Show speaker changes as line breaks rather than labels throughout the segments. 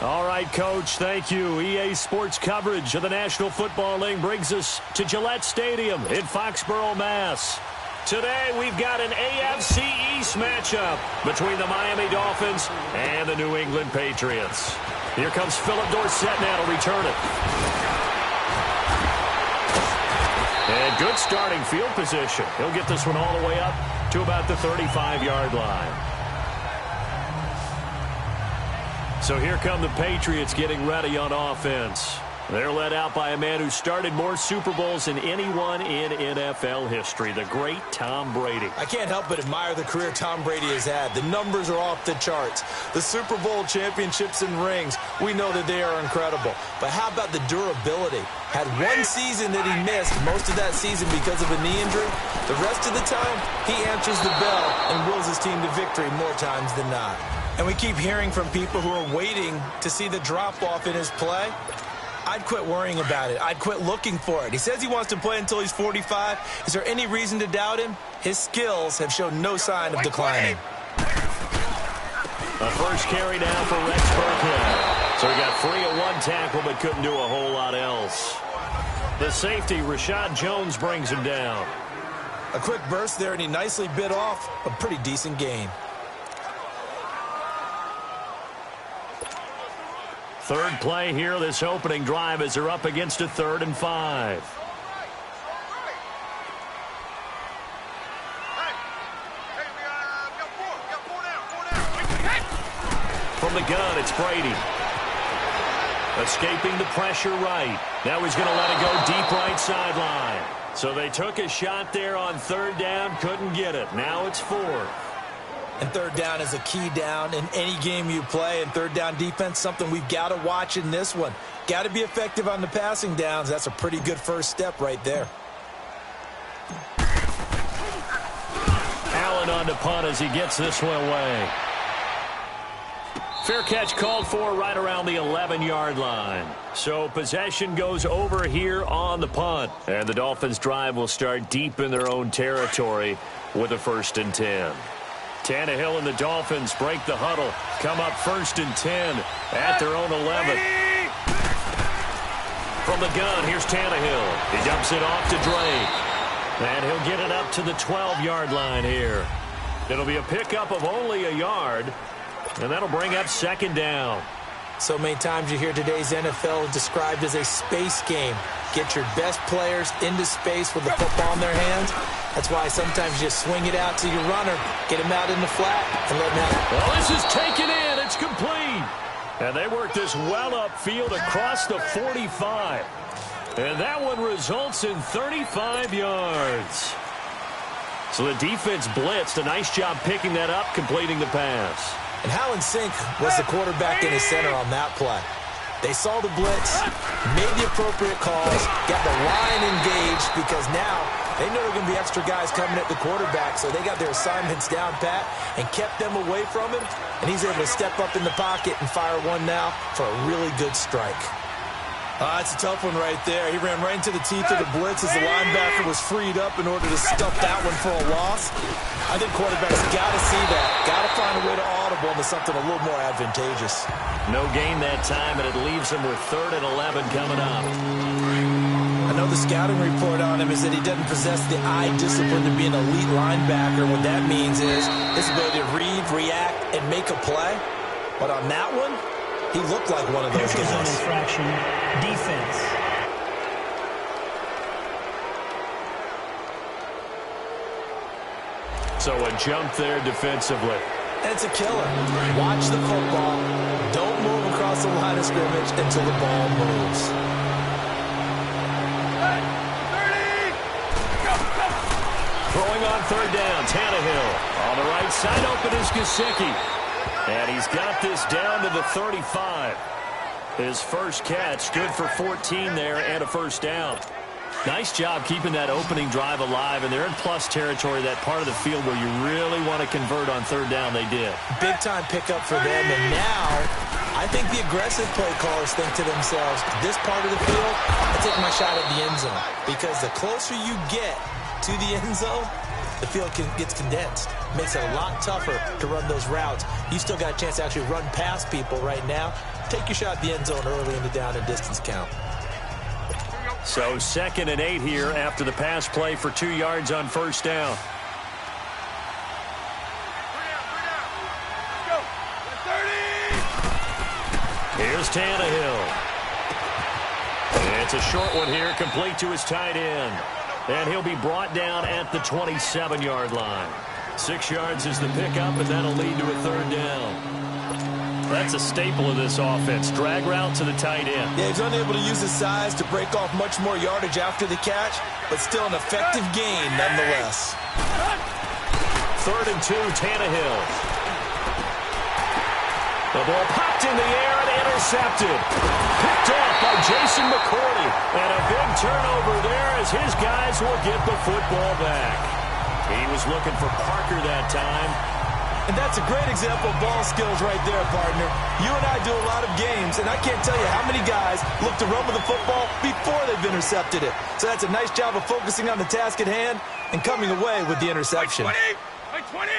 All right, Coach, thank you. EA Sports coverage of the National Football League brings us to Gillette Stadium in Foxborough, Mass. Today, we've got an AFC East matchup between the Miami Dolphins and the New England Patriots. Here comes Philip Dorsett now to return it. And good starting field position. He'll get this one all the way up to about the 35-yard line. So here come the Patriots getting ready on offense. They're led out by a man who started more Super Bowls than anyone in NFL history, the great Tom Brady.
I can't help but admire the career Tom Brady has had. The numbers are off the charts. The Super Bowl championships and rings, we know that they are incredible. But how about the durability? Had one season that he missed, most of that season because of a knee injury. The rest of the time, he answers the bell and wills his team to victory more times than not. And we keep hearing from people who are waiting to see the drop-off in his play. I'd quit worrying about it. I'd quit looking for it. He says he wants to play until he's 45. Is there any reason to doubt him? His skills have shown no sign of declining.
A first carry now for Rex Burkhead. So he got free at one tackle but couldn't do a whole lot else. The safety, Rashad Jones, brings him down.
A quick burst there, and he nicely bit off a pretty decent gain.
Third play here, this opening drive, as they're up against a 3rd and 5. From the gun, it's Brady. Escaping the pressure right. Now he's going to let it go deep right sideline. So they took a shot there on 3rd down, couldn't get it. Now it's 4th.
And 3rd down is a key down in any game you play. And 3rd down defense, something we've got to watch in this one. Got to be effective on the passing downs. That's a pretty good first step right there.
Allen on to punt as he gets this one away. Fair catch called for right around the 11-yard line. So possession goes over here on the punt. And the Dolphins' drive will start deep in their own territory with a 1st and 10. Tannehill and the Dolphins break the huddle. Come up 1st and 10 at their own 11. From the gun, here's Tannehill. He dumps it off to Drake. And he'll get it up to the 12-yard line here. It'll be a pickup of only a yard. And that'll bring up 2nd down.
So many times you hear today's NFL described as a space game. Get your best players into space with the football in their hands. That's why sometimes you just swing it out to your runner, get him out in the flat, and let him have it.
Well, this is taken in. It's complete. And they work this well upfield across the 45. And that one results in 35 yards. So the defense blitzed. A nice job picking that up, completing the pass.
And how in sync was the quarterback and his center on that play? They saw the blitz, made the appropriate calls, got the line engaged because now they know there are going to be extra guys coming at the quarterback, so they got their assignments down pat and kept them away from him, and he's able to step up in the pocket and fire one now for a really good strike. It's a tough one right there. He ran right into the teeth of the blitz as the linebacker was freed up in order to stuff that one for a loss. I think quarterbacks got to see that. Got to find a way to audible into something a little more advantageous.
No gain that time, and it leaves him with 3rd and 11 coming up.
I know the scouting report on him is that he doesn't possess the eye discipline to be an elite linebacker. What that means is his ability to read, react, and make a play. But on that one, he looked like one of those guys.
Zone infraction, defense.
So a jump there defensively.
And it's a killer. Watch the football. Don't move across the line of scrimmage until the ball moves.
Throwing on 3rd down, Tannehill. On the right side, open is Gesicki. And he's got this down to the 35. His first catch, good for 14 there and a 1st down. Nice job keeping that opening drive alive, and they're in plus territory, that part of the field where you really want to convert on 3rd down. They did.
Big-time pickup for them, and now I think the aggressive play callers think to themselves, this part of the field, I take my shot at the end zone, because the closer you get to the end zone, the field gets condensed. Makes it a lot tougher to run those routes. You still got a chance to actually run past people right now. take your shot at the end zone early in the down and distance count.
So 2nd and 8 here after the pass play for 2 yards on first down. Here's Tannehill. It's a short one here, complete to his tight end. And he'll be brought down at the 27-yard line. 6 yards is the pickup, and that'll lead to a 3rd down. That's a staple of this offense. Drag route to the tight end.
Yeah, he's unable to use his size to break off much more yardage after the catch, but still an effective gain nonetheless.
3rd and 2, Tannehill. The ball popped in the air and intercepted. Picked off by Jason McCourty. And a big turnover there as his guys will get the football back. He was looking for Parker that time.
And that's a great example of ball skills right there, partner. You and I do a lot of games, and I can't tell you how many guys look to run with the football before they've intercepted it. So that's a nice job of focusing on the task at hand and coming away with the interception.
20.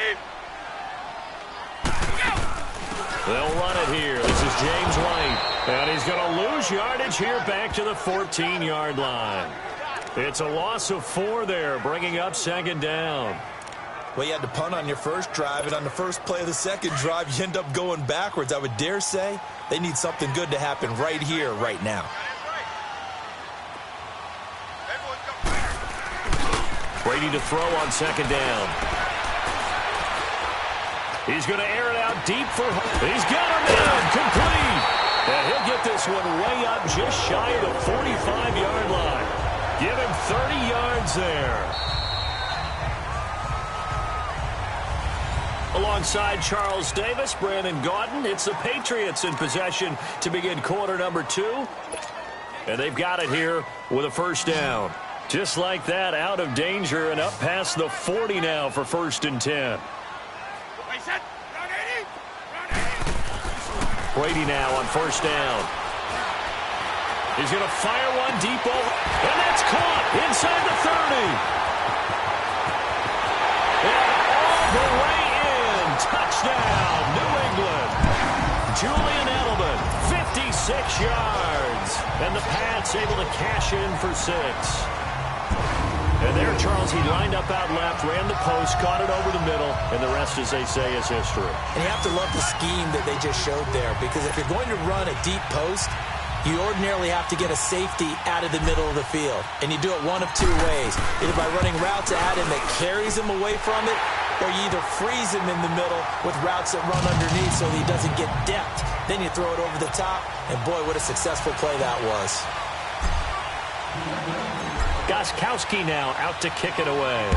They'll run it here. This is James White. And he's going to lose yardage here back to the 14-yard line. It's a loss of 4 there, bringing up 2nd down.
Well, you had to punt on your first drive, and on the first play of the second drive, you end up going backwards. I would dare say they need something good to happen right here, right now.
Brady to throw on 2nd down. He's going to air it out deep for... He's got him in, complete. And he'll get this one way up just shy of the 45-yard line. Give him 30 yards there. Alongside Charles Davis, Brandon Gaudin, it's the Patriots in possession to begin quarter number 2. And they've got it here with a 1st down. Just like that, out of danger and up past the 40 now for 1st and 10. Brady now on 1st down. He's going to fire one deep over, and that's caught inside the 30. And all the way in. Touchdown, New England. Julian Edelman, 56 yards. And the Pats able to cash in for 6. And there, Charles, he lined up out left, ran the post, caught it over the middle, and the rest, as they say, is history.
And you have to love the scheme that they just showed there, because if you're going to run a deep post, you ordinarily have to get a safety out of the middle of the field. And you do it one of 2 ways, either by running routes at him that carries him away from it, or you either freeze him in the middle with routes that run underneath so that he doesn't get depth. Then you throw it over the top, and boy, what a successful play that was.
Gostkowski now out to kick it away.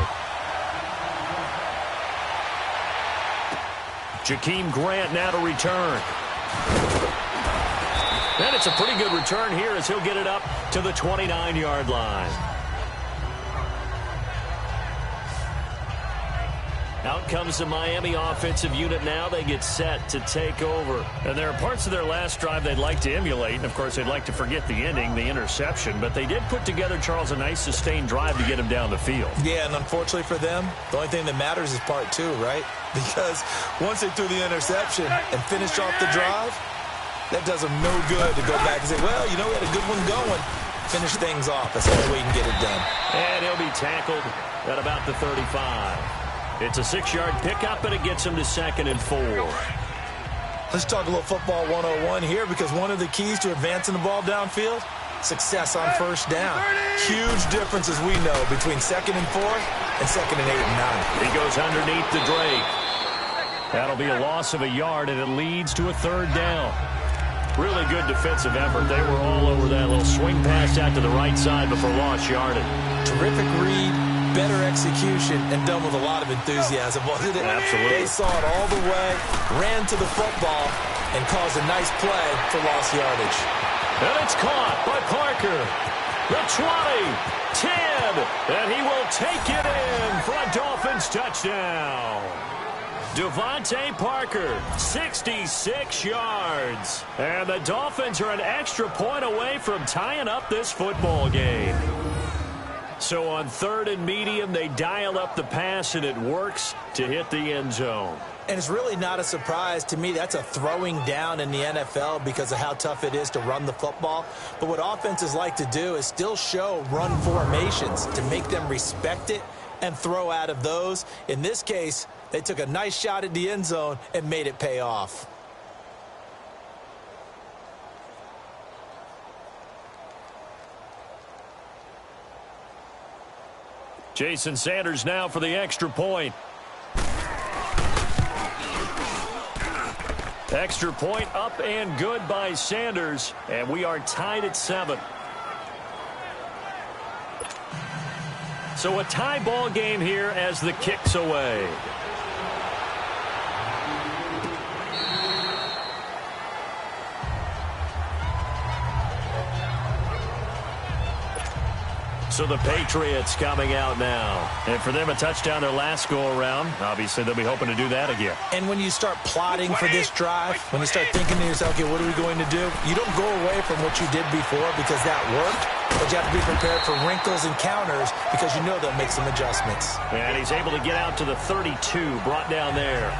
Jakeem Grant now to return. And it's a pretty good return here as he'll get it up to the 29-yard line. Out comes the Miami offensive unit now. They get set to take over. And there are parts of their last drive they'd like to emulate. And, of course, they'd like to forget the ending, the interception. But they did put together, Charles, a nice sustained drive to get him down the field.
Yeah, and unfortunately for them, the only thing that matters is part 2, right? Because once they threw the interception and finished off the drive, that does them no good to go back and say, well, you know, we had a good one going. Finish things off. That's the only way you can get it done.
And he'll be tackled at about the 35. It's a 6-yard pickup, and it gets him to 2nd and 4.
Let's talk a little football 101 here, because one of the keys to advancing the ball downfield, success on 1st down. Huge difference, as we know, between 2nd and 4 and 2nd and 8 and 9.
He goes underneath the Drake. That'll be a loss of a yard, and it leads to a 3rd down. Really good defensive effort. They were all over that little swing pass out to the right side before lost yardage.
Terrific read. Better execution, and done with a lot of enthusiasm, wasn't it?
Absolutely.
They saw it all the way, ran to the football, and caused a nice play for lost yardage.
And it's caught by Parker. The 20, 10, and he will take it in for a Dolphins touchdown. Devontae Parker, 66 yards. And the Dolphins are an extra point away from tying up this football game. So on 3rd and medium, they dial up the pass, and it works to hit the end zone.
And it's really not a surprise to me. That's a throwing down in the NFL because of how tough it is to run the football. But what offenses like to do is still show run formations to make them respect it and throw out of those. In this case, they took a nice shot at the end zone and made it pay off.
Jason Sanders now for the extra point. Extra point up and good by Sanders, and we are tied at 7. So a tie ball game here as the kick's away. So the Patriots coming out now. And for them, a touchdown their last go-around. Obviously, they'll be hoping to do that again.
And when you start plotting for this drive, when you start thinking to yourself, okay, what are we going to do? You don't go away from what you did before because that worked, but you have to be prepared for wrinkles and counters because you know they'll make some adjustments.
And he's able to get out to the 32, brought down there.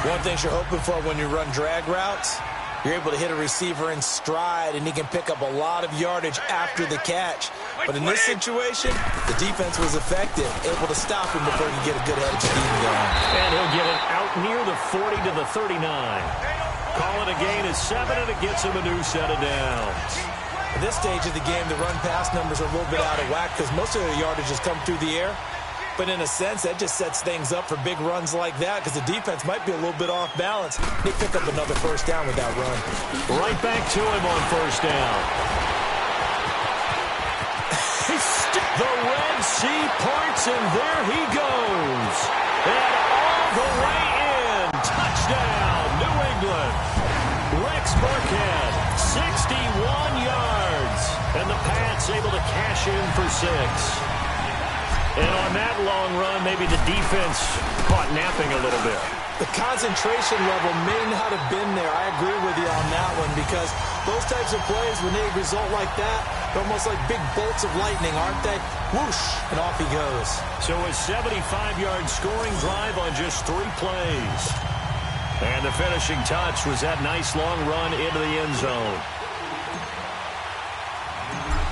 One thing you're hoping for when you run drag routes, you're able to hit a receiver in stride, and he can pick up a lot of yardage after the catch. But in this situation, the defense was effective, able to stop him before he could get a good head of steam going.
And he'll get it out near the 40 to the 39. Call it a gain of 7, and it gets him a new set of downs.
At this stage of the game, the run-pass numbers are a little bit out of whack because most of the yardage has come through the air. But in a sense, that just sets things up for big runs like that because the defense might be a little bit off balance. They pick up another first down with that run.
Right back to him on first down. The Red Sea parts, and there he goes. And all the way in. Touchdown, New England. Rex Burkhead, 61 yards. And the Pats able to cash in for 6. And on that long run, maybe the defense caught napping a little bit.
The concentration level may not have been there. I agree with you on that one because those types of plays, when they result like that, they're almost like big bolts of lightning, aren't they? Whoosh, and off he goes.
So a 75-yard scoring drive on just 3 plays. And the finishing touch was that nice long run into the end zone.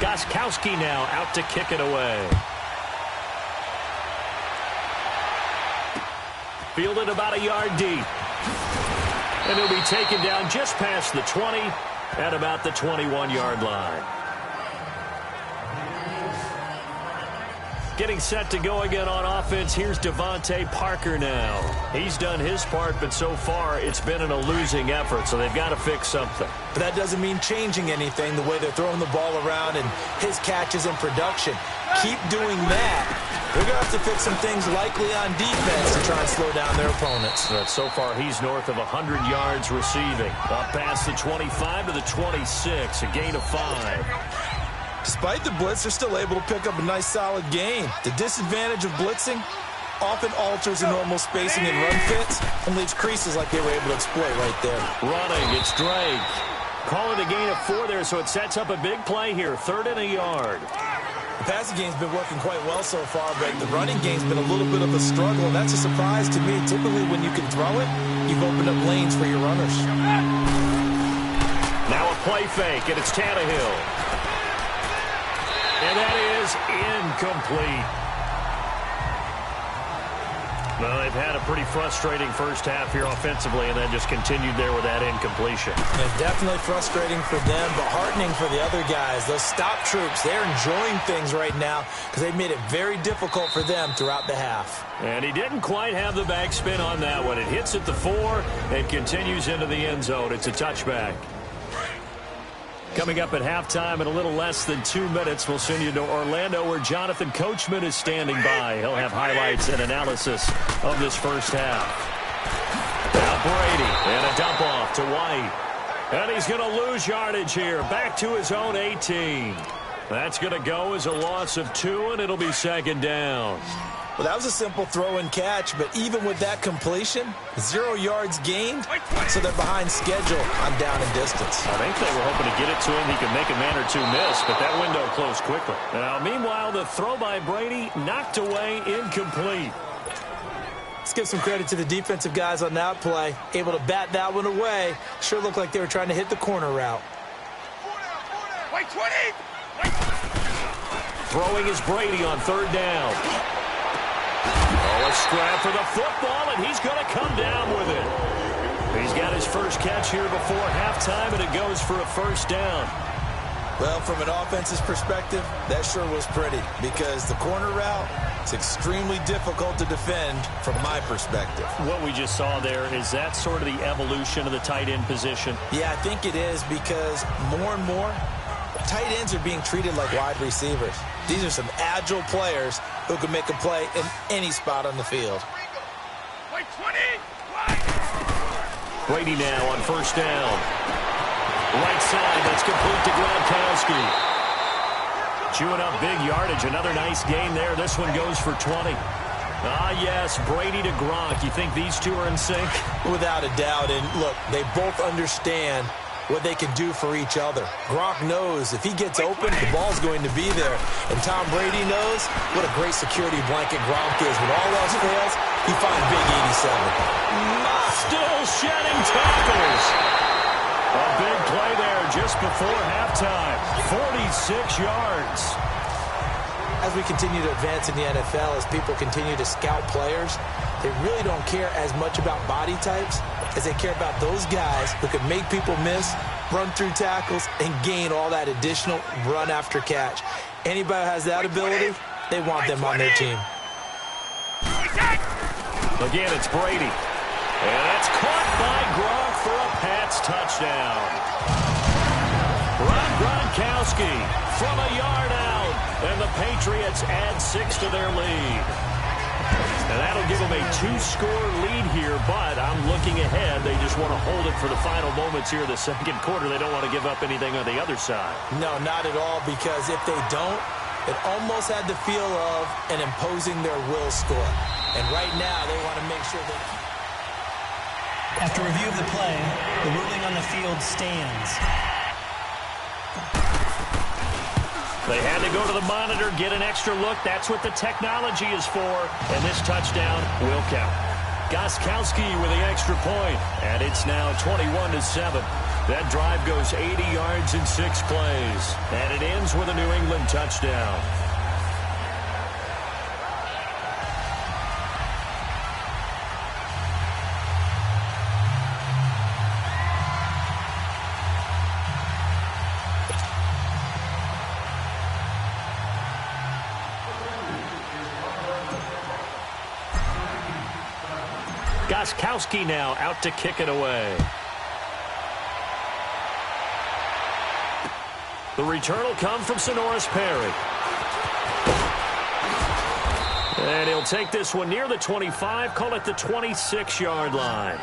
Gostkowski now out to kick it away. Fielded about a yard deep. And he'll be taken down just past the 20 at about the 21-yard line. Getting set to go again on offense. Here's Devontae Parker now. He's done his part, but so far it's been in a losing effort, so they've got to fix something.
But that doesn't mean changing anything, the way they're throwing the ball around and his catches and production. Keep doing that. They're going to have to fix some things likely on defense to try and slow down their opponents.
But so far, he's north of 100 yards receiving. Up past the 25 to the 26, a gain of 5.
Despite the blitz, they're still able to pick up a nice, solid gain. The disadvantage of blitzing often alters the normal spacing and run fits and leaves creases like they were able to exploit right there.
Running, it's Drake. Calling a gain of 4 there, so it sets up a big play here. 3rd and a yard.
The passing game's been working quite well so far, but the running game's been a little bit of a struggle, and that's a surprise to me. Typically, when you can throw it, you've opened up lanes for your runners.
Now a play fake, and it's Tannehill. And that is incomplete. Well, they've had a pretty frustrating first half here offensively, and then just continued there with that incompletion.
And definitely frustrating for them, but heartening for the other guys. Those stop troops, they're enjoying things right now because they've made it very difficult for them throughout the half.
And he didn't quite have the backspin on that one. It hits at the 4 and continues into the end zone. It's a touchback. Coming up at halftime in a little less than 2 minutes, we'll send you to Orlando where Jonathan Coachman is standing by. He'll have highlights and analysis of this first half. Now Brady and a dump off to White. And he's going to lose yardage here. Back to his own 18. That's going to go as a loss of 2, and it'll be 2nd down.
Well, that was a simple throw and catch, but even with that completion, 0 yards gained, so they're behind schedule on down and distance.
I think they were hoping to get it to him. He could make a man or 2 miss, but that window closed quickly. Now, meanwhile, the throw by Brady knocked away, incomplete.
Let's give some credit to the defensive guys on that play. Able to bat that one away. Sure looked like they were trying to hit the corner route.
Wait, 20!
Throwing is Brady on third down. Oh, a scrap for the football, and he's going to come down with it. He's got his first catch here before halftime, and it goes for a first down.
Well, from an offense's perspective, that sure was pretty because the corner route is extremely difficult to defend from my perspective.
What we just saw there, is that sort of the evolution of the tight end position?
Yeah, I think it is because more and more, tight ends are being treated like wide receivers. These are some agile players who can make a play in any spot on the field.
Wait, 20!
Brady now on first down. Right side, that's complete to Gronkowski. Chewing up big yardage. Another nice gain there. This one goes for 20. Ah, yes, Brady to Gronk. You think these two are in sync?
Without a doubt. And look, they both understand what they can do for each other. Gronk knows if he gets open, the ball's going to be there. And Tom Brady knows what a great security blanket Gronk is. When all else fails, he finds Big 87.
Still shedding tackles. A big play there just before halftime. 46 yards.
As we continue to advance in the NFL, as people continue to scout players, they really don't care as much about body types as they care about those guys who can make people miss, run through tackles, and gain all that additional run after catch. Anybody who has that ability, they want them on their team.
Again, it's Brady. And that's caught by Gronk for a Pats touchdown. Rob Gronkowski from a yard out. And the Patriots add 6 to their lead. And that'll give them a 2-score lead here, but I'm looking ahead. They just want to hold it for the final moments here in the second quarter. They don't want to give up anything on the other side.
No, not at all, because if they don't, it almost had the feel of an imposing their will score. And right now, they want to make sure they...
After review of the play, the ruling on the field stands.
They had to go to the monitor, get an extra look. That's what the technology is for. And this touchdown will count. Gostkowski with the extra point. And it's now 21-7. That drive goes 80 yards in 6 plays. And it ends with a New England touchdown. Gostkowski now out to kick it away. The return will come from Sonoris Perry. And he'll take this one near the 25, call it the 26-yard line.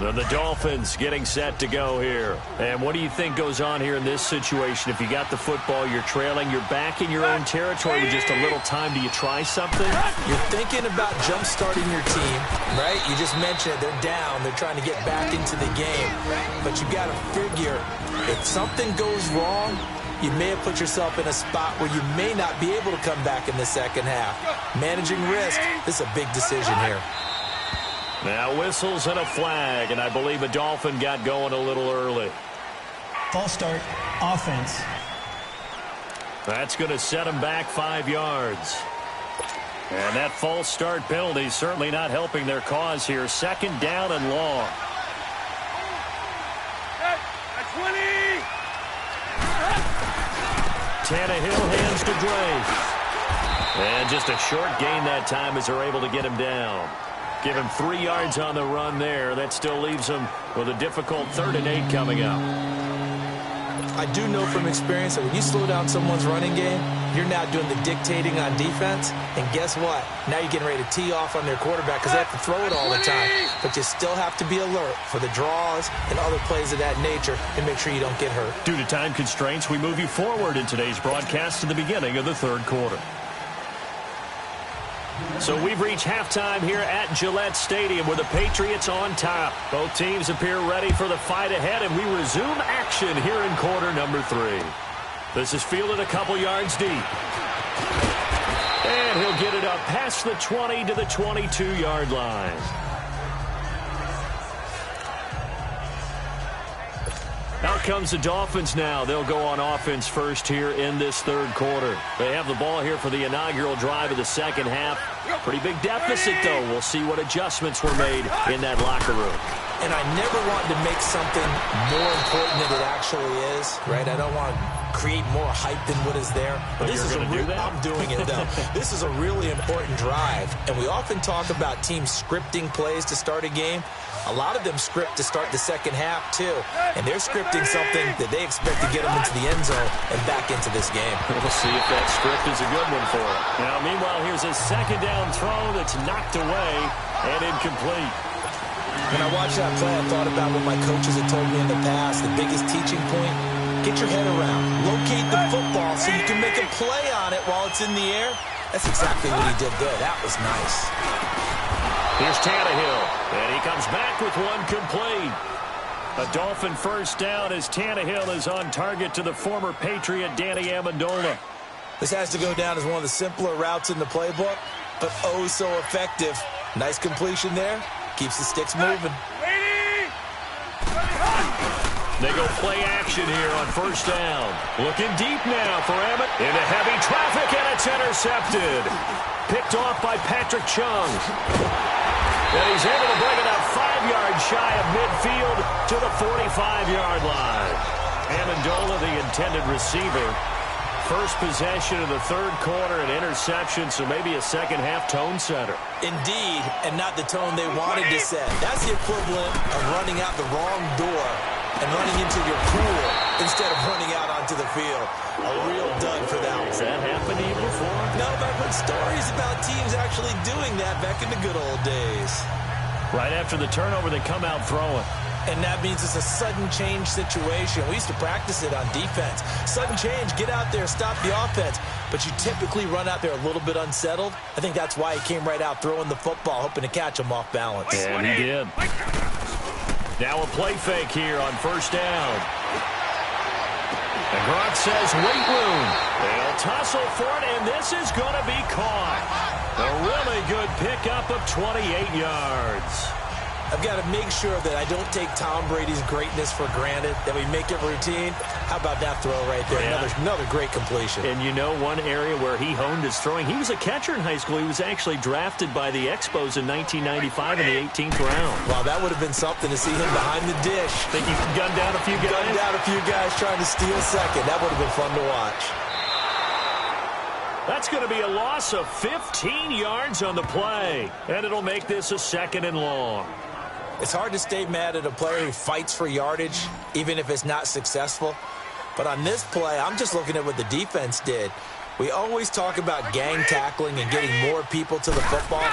And the Dolphins getting set to go here. And what do you think goes on here in this situation? If you got the football, you're trailing, you're back in your own territory with just a little time. Do you try something?
You're thinking about jump-starting your team, right? You just mentioned it. They're down. They're trying to get back into the game. But you got to figure, if something goes wrong, you may have put yourself in a spot where you may not be able to come back in the second half. Managing risk, this is a big decision here.
Now whistles and a flag, and I believe a Dolphin got going a little early.
False start, offense.
That's going to set him back 5 yards. And that false start penalty is certainly not helping their cause here. Second down and long.
At 20!
Tannehill hands to Drake. And just a short gain that time as they're able to get him down. Give him 3 yards on the run there. That still leaves him with a difficult 3rd and 8 coming up.
I do know from experience that when you slow down someone's running game, you're now doing the dictating on defense. And guess what? Now you're getting ready to tee off on their quarterback because they have to throw it all the time. But you still have to be alert for the draws and other plays of that nature and make sure you don't get hurt.
Due to time constraints, we move you forward in today's broadcast to the beginning of the 3rd quarter. So we've reached halftime here at Gillette Stadium with the Patriots on top. Both teams appear ready for the fight ahead, and we resume action here in quarter number 3. This is fielded a couple yards deep. And he'll get it up past the 20 to the 22-yard line. Out comes the Dolphins now. They'll go on offense first here in this third quarter. They have the ball here for the inaugural drive of the second half. Pretty big deficit, though. We'll see what adjustments were made in that locker room.
And I never want to make something more important than it actually is, right? I don't want to create more hype than what is there.
But this is
I'm doing it, though. This is a really important drive. And we often talk about teams scripting plays to start a game. A lot of them script to start the second half, too. And they're scripting something that they expect to get them into the end zone and back into this game.
We'll see if that script is a good one for them. Now, meanwhile, here's a second down throw that's knocked away and incomplete.
When I watched that play, I thought about what my coaches had told me in the past. The biggest teaching point, get your head around. Locate the football so you can make a play on it while it's in the air. That's exactly what he did there. That was nice.
Here's Tannehill, and he comes back with one complete. A Dolphin first down as Tannehill is on target to the former Patriot Danny Amendola.
This has to go down as one of the simpler routes in the playbook, but oh so effective. Nice completion there. Keeps the sticks moving.
They go play action here on first down. Looking deep now for Emmett. Into heavy traffic, and it's intercepted. Picked off by Patrick Chung. And he's able to bring it up 5 yards shy of midfield to the 45-yard line. Amendola, the intended receiver. First possession of the third quarter, an interception, so maybe a second-half tone setter.
Indeed, and not the tone they wanted to set. That's the equivalent of running out the wrong door and running into your pool instead of running out onto the field. A real dud for that one.
Has that happened to you before?
No, but I've heard stories about teams actually doing that back in the good old days.
Right after the turnover, they come out throwing.
And that means it's a sudden change situation. We used to practice it on defense. Sudden change, get out there, stop the offense. But you typically run out there a little bit unsettled. I think that's why he came right out throwing the football, hoping to catch him off balance.
And he did. Now a play fake here on first down. And Gronk says, wait room. They'll tussle for it, and this is going to be caught. A really good pickup of 28 yards.
I've got to make sure that I don't take Tom Brady's greatness for granted, that we make it routine. How about that throw right there? Yeah. Another great completion.
And you know one area where he honed his throwing, he was a catcher in high school. He was actually drafted by the Expos in 1995 in the 18th round.
Wow, that would have been something to see him behind the dish.
Think he gunned down a few guys?
Gunned down a few guys trying to steal second. That would have been fun to watch.
That's going to be a loss of 15 yards on the play. And it'll make this a second and long.
It's hard to stay mad at a player who fights for yardage, even if it's not successful. But on this play, I'm just looking at what the defense did. We always talk about gang tackling and getting more people to the football.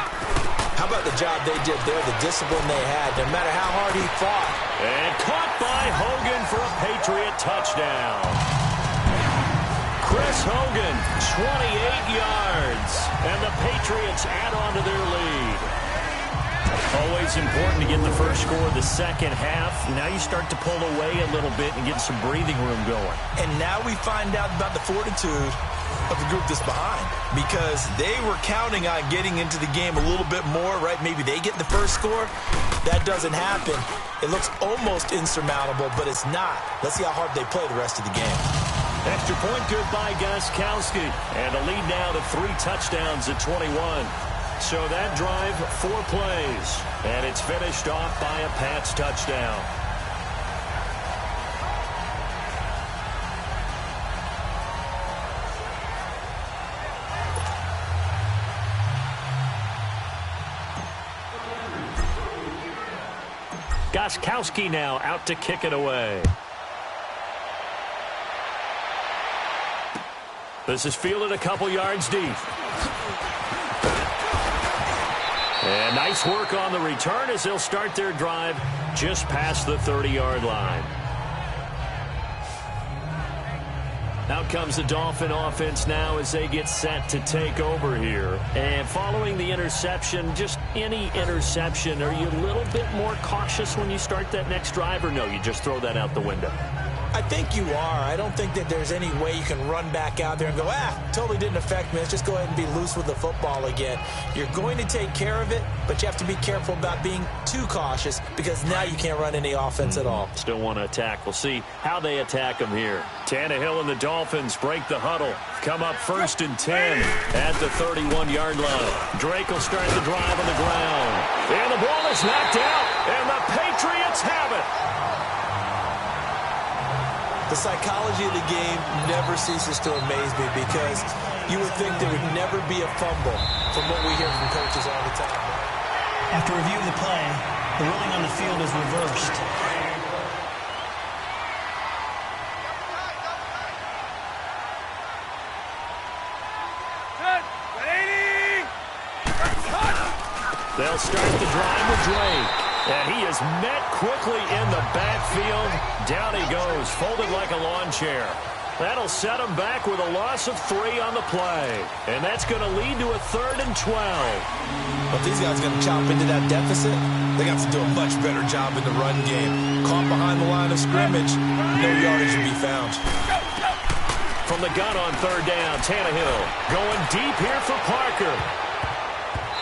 How about the job they did there, the discipline they had, no matter how hard he fought.
And caught by Hogan for a Patriot touchdown. Chris Hogan, 28 yards. And the Patriots add on to their lead. Always important to get the first score of the second half. Now you start to pull away a little bit and get some breathing room going.
And now we find out about the fortitude of the group that's behind, because they were counting on getting into the game a little bit more, right? Maybe they get the first score. That doesn't happen. It looks almost insurmountable, but it's not. Let's see how hard they play the rest of the game.
Extra point good by Gostkowski. And a lead now to 3 touchdowns at 21. So that drive, 4 plays, and it's finished off by a Pats touchdown. Gostkowski now out to kick it away. This is fielded a couple yards deep. And nice work on the return as they'll start their drive just past the 30-yard line. Out comes the Dolphin offense now as they get set to take over here. And following the interception, just any interception, are you a little bit more cautious when you start that next drive, or no, you just throw that out the window?
I think you are. I don't think that there's any way you can run back out there and go, totally didn't affect me. Let's just go ahead and be loose with the football again. You're going to take care of it, but you have to be careful about being too cautious because now you can't run any offense at all.
Still want to attack. We'll see how they attack them here. Tannehill and the Dolphins break the huddle. Come up 1st and 10 at the 31-yard line. Drake will start the drive on the ground. And the ball is knocked out, and the Patriots have it.
The psychology of the game never ceases to amaze me because you would think there would never be a fumble from what we hear from coaches all the time.
After review of the play, the ruling on the field is reversed.
They'll start the drive with Drake. And he is met quickly in the backfield. Down he goes, folded like a lawn chair. That'll set him back with a loss of 3 on the play. And that's going to lead to a 3rd and 12.
But these guys are going to chop into that deficit. They got to do a much better job in the run game. Caught behind the line of scrimmage, no yardage to be found.
From the gun on 3rd down, Tannehill going deep here for Parker.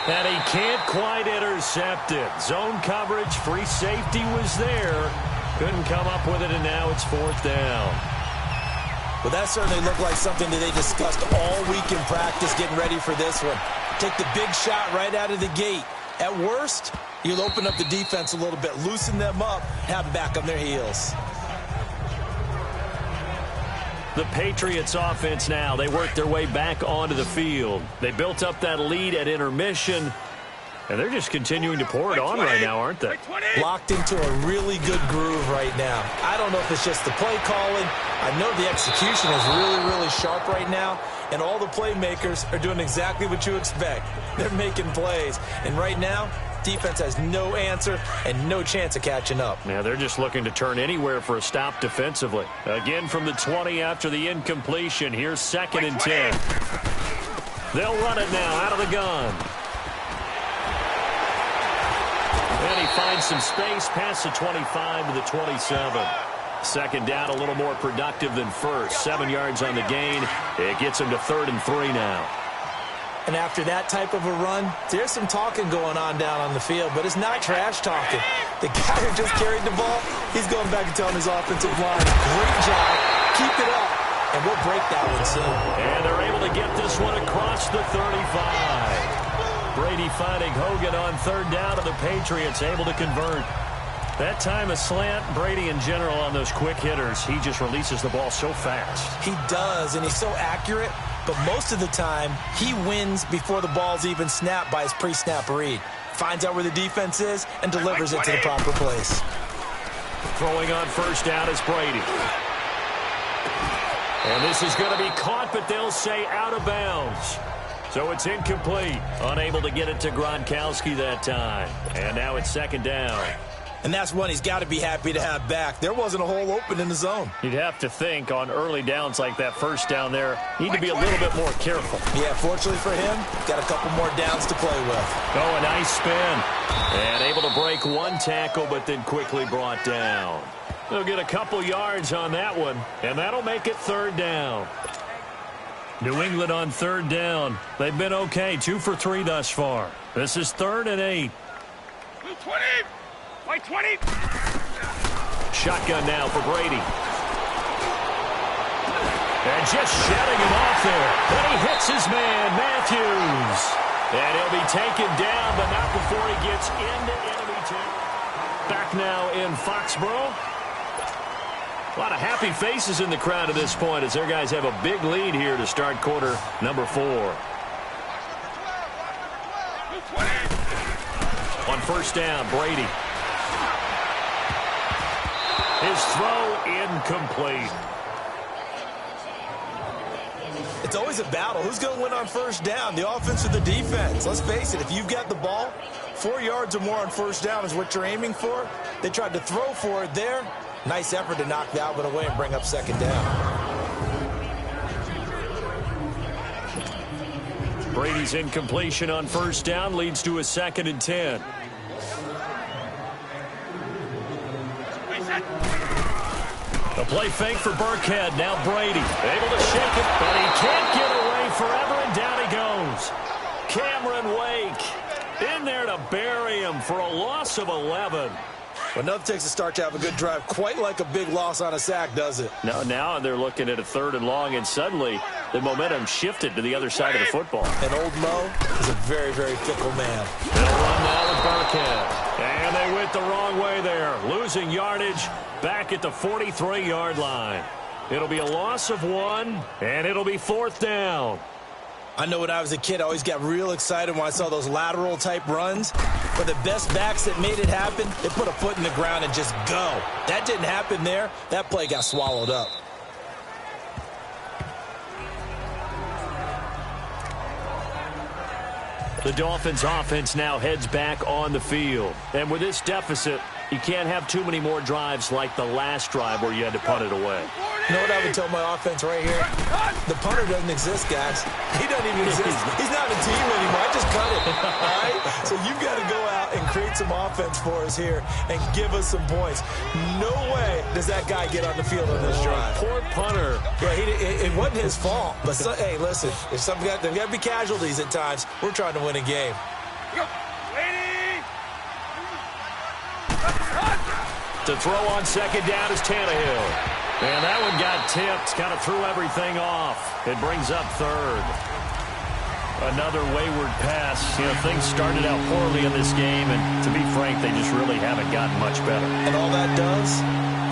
And he can't quite intercept it. Zone coverage, free safety was there. Couldn't come up with it, and now it's 4th down.
Well, that certainly looked like something that they discussed all week in practice getting ready for this one. Take the big shot right out of the gate. At worst, you'll open up the defense a little bit, loosen them up, have them back on their heels.
The Patriots offense now, they work their way back onto the field. They built up that lead at intermission, and they're just continuing to pour it on right now, aren't they?
Locked into a really good groove right now. I don't know if it's just the play calling. I know the execution is really, really sharp right now, and all the playmakers are doing exactly what you expect. They're making plays, and right now, defense has no answer and no chance of catching up.
Yeah, they're just looking to turn anywhere for a stop defensively. Again from the 20 after the incompletion. Here's 2nd and 10. They'll run it now out of the gun. And he finds some space past the 25 to the 27. 2nd down, a little more productive than first. 7 yards on the gain. It gets him to 3rd and 3 now.
And after that type of a run, there's some talking going on down on the field, but it's not trash talking. The guy who just carried the ball, he's going back and telling his offensive line, great job, keep it up, and we'll break that one soon.
And they're able to get this one across the 35. Brady finding Hogan on 3rd down, and the Patriots able to convert. That time a slant, Brady in general on those quick hitters, he just releases the ball so fast.
He does, and he's so accurate. But most of the time, he wins before the ball's even snapped by his pre-snap read. Finds out where the defense is and delivers it to the proper place.
Throwing on 1st down is Brady. And this is going to be caught, but they'll say out of bounds. So it's incomplete. Unable to get it to Gronkowski that time. And now it's 2nd down.
And that's one he's got to be happy to have back. There wasn't a hole open in the zone.
You'd have to think on early downs like that 1st down there, need to be a little bit more careful.
Yeah, fortunately for him, got a couple more downs to play with.
Oh, a nice spin. And able to break one tackle, but then quickly brought down. They'll get a couple yards on that one, and that'll make it 3rd down. New England on 3rd down. They've been okay, 2 for 3 thus far. This is 3rd and 8.
20! White 20!
Shotgun now for Brady. And just shutting him off there. And he hits his man, Matthews. And he'll be taken down, but not before he gets into enemy territory. Back now in Foxborough. A lot of happy faces in the crowd at this point as their guys have a big lead here to start quarter number 4. On 1st down, Brady. His throw incomplete.
It's always a battle. Who's going to win on 1st down, the offense or the defense? Let's face it, if you've got the ball, 4 yards or more on 1st down is what you're aiming for. They tried to throw for it there. Nice effort to knock that one away and bring up 2nd down.
Brady's incompletion on 1st down leads to a 2nd and 10. A play fake for Burkhead. Now Brady able to shake it, but he can't get away forever, and down he goes. Cameron Wake in there to bury him for a loss of 11.
Well, nothing takes a start to have a good drive quite like a big loss on a sack, does it?
No, now they're looking at a 3rd and long, and suddenly the momentum shifted to the other side of the football.
And old Mo is a very, very fickle man.
They'll run now with Burkhead. And they went the wrong way there, losing yardage back at the 43-yard line. It'll be a loss of 1, and it'll be 4th down.
I know when I was a kid, I always got real excited when I saw those lateral-type runs. But the best backs that made it happen, they put a foot in the ground and just go. That didn't happen there. That play got swallowed up.
The Dolphins' offense now heads back on the field. And with this deficit, you can't have too many more drives like the last drive where you had to punt it away.
You know what I would tell my offense right here? The punter doesn't exist, guys. He doesn't even exist. He's not a team anymore. I just cut it. All right? So you've got to go out and create some offense for us here and give us some points. No way does that guy get on the field on this drive.
Poor punter.
Yeah, it wasn't his fault. But, hey, listen, if there's got to be casualties at times. We're trying to win a game.
To throw on 2nd down is Tannehill. And that one got tipped. Kind of threw everything off. It brings up 3rd. Another wayward pass. You know, things started out poorly in this game, and to be frank, they just really haven't gotten much better.
And all that does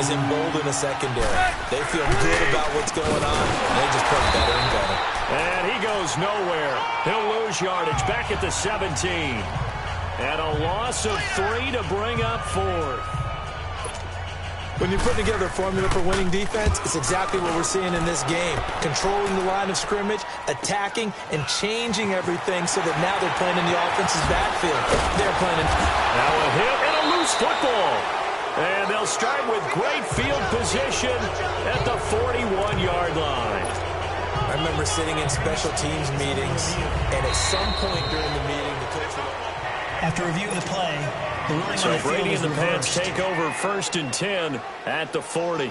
is embolden a secondary. They feel good about what's going on, and they just play better and better.
And he goes nowhere. He'll lose yardage back at the 17. And a loss of 3 to bring up 4th.
When you put together a formula for winning defense, it's exactly what we're seeing in this game. Controlling the line of scrimmage, attacking, and changing everything so that now they're playing in the offense's backfield. They're playing in...
Now a hit and a loose football. And they'll start with great field position at the 41-yard line.
I remember sitting in special teams meetings, and at some point during the meeting, the coach would...
After review of the play, the ruling
so
on the field
Brady
is
and the Pats
reversed.
take over 1st and 10 at the 40.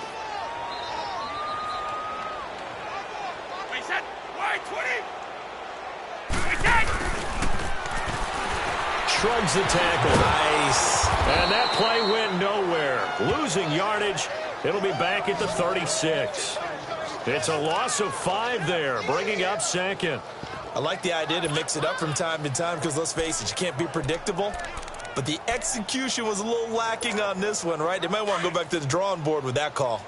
Shrugs the tackle.
Nice.
And that play went nowhere. Losing yardage. It'll be back at the 36. It's a loss of 5 there, bringing up 2nd.
I like the idea to mix it up from time to time because, let's face it, you can't be predictable. But the execution was a little lacking on this one, right? They might want to go back to the drawing board with that call.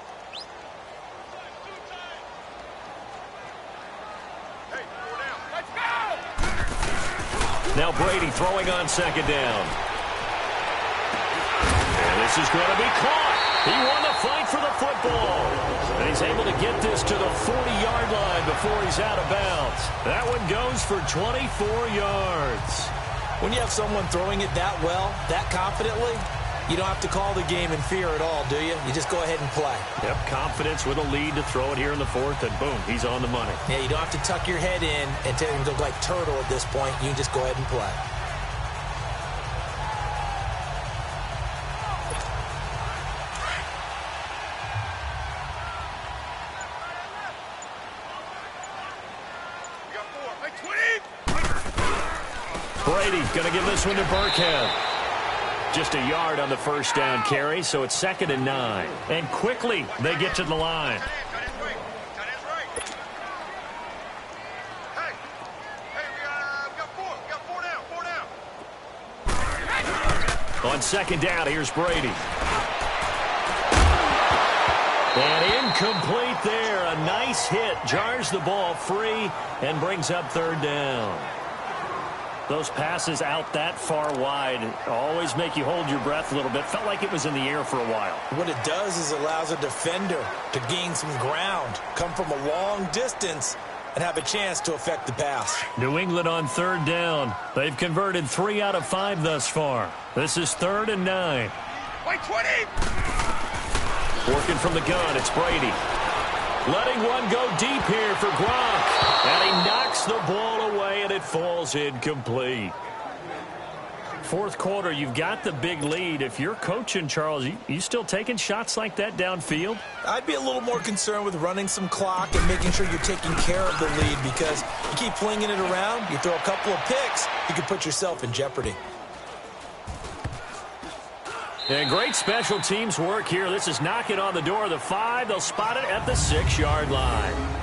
Now Brady throwing on 2nd down. And this is going to be caught. He won the fight for the football. And he's able to get this to the 40-yard line before he's out of bounds. That one goes for 24 yards.
When you have someone throwing it that well, that confidently, you don't have to call the game in fear at all, do you? You just go ahead and play.
Yep, confidence with a lead to throw it here in the 4th, and boom, he's on the money.
Yeah, you don't have to tuck your head in and tell him to look like turtle at this point. You can just go ahead and play.
Brady going to give this one to Burkhead. Just a yard on the 1st down carry, so it's 2nd and 9. And quickly, they get to the line. On 2nd down, here's Brady. And incomplete there. A nice hit. Jars the ball free and brings up 3rd down. Those passes out that far wide always make you hold your breath a little bit. Felt like it was in the air for a while.
What it does is allows a defender to gain some ground, come from a long distance, and have a chance to affect the pass.
New England on 3rd down. They've converted 3 out of 5 thus far. This is 3rd and 9.
By 20!
Working from the gun, it's Brady. Letting one go deep here for Gronk. And he knocks the ball away, and it falls incomplete. Fourth quarter, you've got the big lead. If you're coaching, Charles, you still taking shots like that downfield?
I'd be a little more concerned with running some clock and making sure you're taking care of the lead, because you keep flinging it around, you throw a couple of picks, you can put yourself in jeopardy.
And great special teams work here. This is knocking on the door of the 5. They'll spot it at the 6-yard line.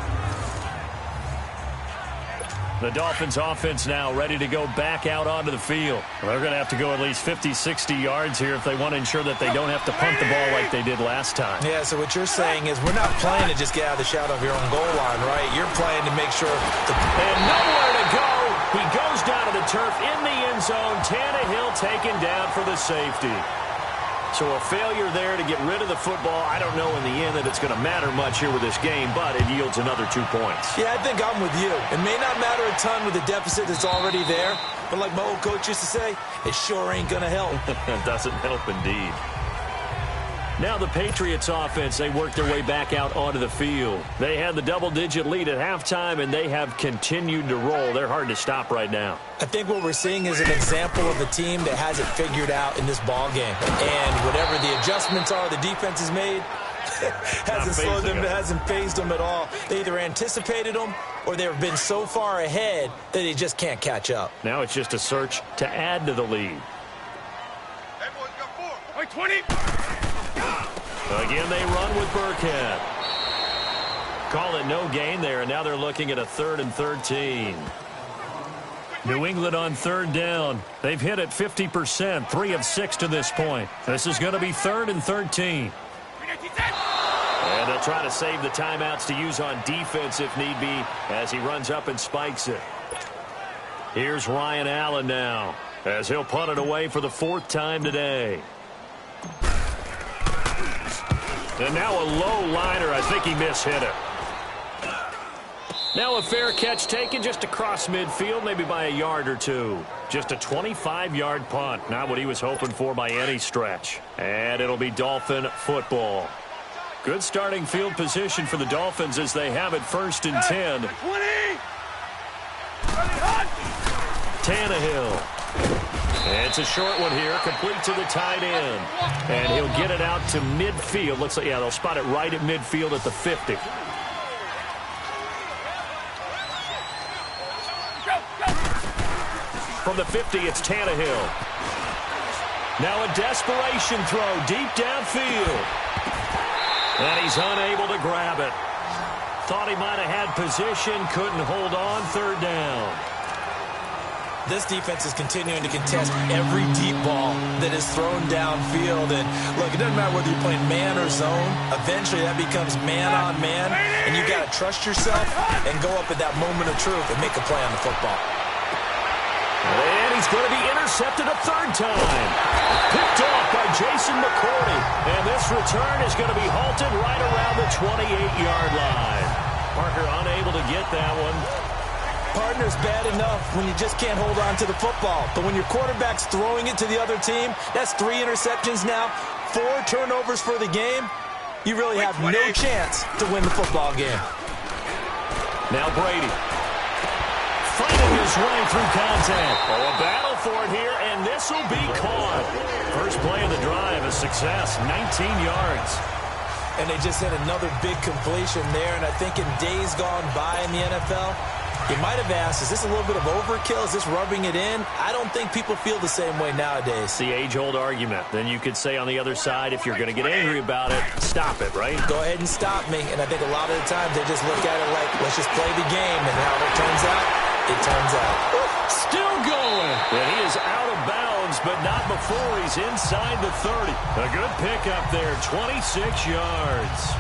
The Dolphins offense now ready to go back out onto the field. They're going to have to go at least 50, 60 yards here if they want to ensure that they don't have to punt the ball like they did last time.
Yeah, so what you're saying is we're not playing to just get out of the shadow of your own goal line, right? You're playing to make sure.
And nowhere to go. He goes down to the turf in the end zone. Tannehill taken down for the safety. So a failure there to get rid of the football. I don't know in the end that it's going to matter much here with this game, but it yields another 2 points.
Yeah, I think I'm with you. It may not matter a ton with the deficit that's already there, but like my old coach used to say, it sure ain't going to help.
It doesn't help indeed. Now the Patriots offense, they work their way back out onto the field. They had the double-digit lead at halftime, and they have continued to roll. They're hard to stop right now.
I think what we're seeing is an example of a team that has it figured out in this ball game. And whatever the adjustments are the defense has made, hasn't slowed them, hasn't phased them at all. They either anticipated them or they've been so far ahead that they just can't catch up.
Now it's just a search to add to the lead.
Hey, boys, got 4. Wait, 20.
Again, they run with Burkhead. Call it no gain there, and now they're looking at a 3rd and 13. New England on 3rd down. They've hit it 50%, 3 of 6 to this point. This is going to be 3rd and 13. And they'll try to save the timeouts to use on defense if need be as he runs up and spikes it. Here's Ryan Allen now as he'll punt it away for the 4th time today. And now a low liner. I think he mishit it. Now a fair catch taken just across midfield, maybe by a yard or 2. Just a 25-yard punt. Not what he was hoping for by any stretch. And it'll be Dolphin football. Good starting field position for the Dolphins as they have it 1st and 10.
20.
Tannehill. It's a short one here, complete to the tight end. And he'll get it out to midfield. Looks like, yeah, they'll spot it right at midfield at the 50. From the 50, it's Tannehill. Now a desperation throw deep downfield. And he's unable to grab it. Thought he might have had position, couldn't hold on, 3rd down.
This defense is continuing to contest every deep ball that is thrown downfield. And look, it doesn't matter whether you're playing man or zone. Eventually, that becomes man on man. And you got to trust yourself and go up at that moment of truth and make a play on the football.
And he's going to be intercepted a 3rd time. Picked off by Jason McCourty. And this return is going to be halted right around the 28-yard line. Parker unable to get that one.
Partner's bad enough when you just can't hold on to the football. But when your quarterback's throwing it to the other team, that's 3 interceptions now, 4 turnovers for the game. You really have no chance to win the football game.
Now Brady. Fighting his way through contact. Oh, a battle for it here, and this will be caught. First play of the drive, a success, 19 yards.
And they just had another big completion there, and I think in days gone by in the NFL, you might have asked, is this a little bit of overkill? Is this rubbing it in? I don't think people feel the same way nowadays.
The age-old argument. Then you could say on the other side, if you're going to get angry about it, stop it, right?
Go ahead and stop me. And I think a lot of the times they just look at it like, let's just play the game. And how it turns out, it turns out.
Still going. And he is out of bounds, but not before he's inside the 30. A good pickup there, 26 yards.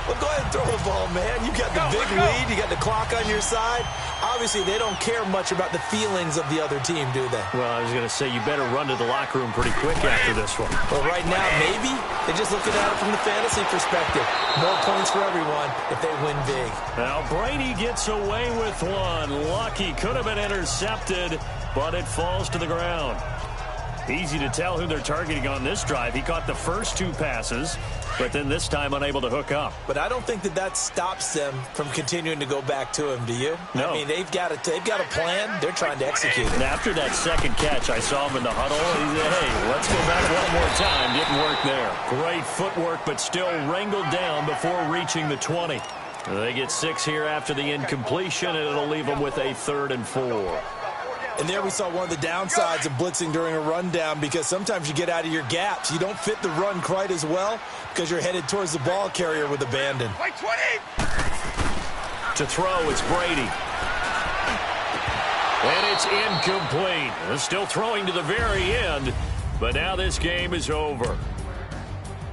Well, go ahead and throw the ball, man. You got the big lead. You got the clock on your side. Obviously, they don't care much about the feelings of the other team, do they?
Well, I was going to say, you better run to the locker room pretty quick after this one.
Well, right now, maybe they're just looking at it from the fantasy perspective. More points for everyone if they win big.
Now, Brady gets away with one. Lucky, could have been intercepted, but it falls to the ground. Easy to tell who they're targeting on this drive. He caught the first 2 passes, but then this time unable to hook up.
But I don't think that stops them from continuing to go back to him, do you?
No.
I mean, they've got a plan. They're trying to execute it.
And after that second catch, I saw him in the huddle. He said, hey, let's go back one more time. Didn't work there. Great footwork, but still wrangled down before reaching the 20. They get 6 here after the incompletion, and it'll leave them with a 3rd and 4.
And there we saw one of the downsides of blitzing during a rundown, because sometimes you get out of your gaps. You don't fit the run quite as well because you're headed towards the ball carrier with abandon.
Wait, 20!
To throw, it's Brady. And it's incomplete. They're still throwing to the very end, but now this game is over.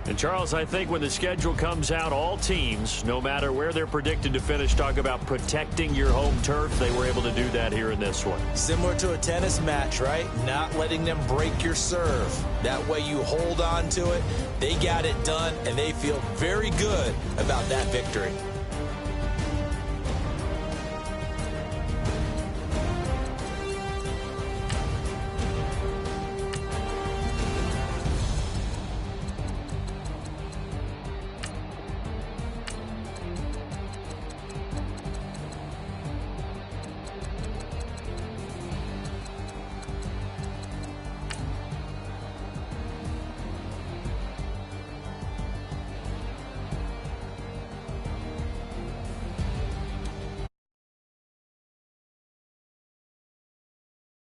And, Charles, I think when the schedule comes out, all teams, no matter where they're predicted to finish, talk about protecting your home turf. They were able to do that here in this one.
Similar to a tennis match, right? Not letting them break your serve. That way you hold on to it. They got it done, and they feel very good about that victory.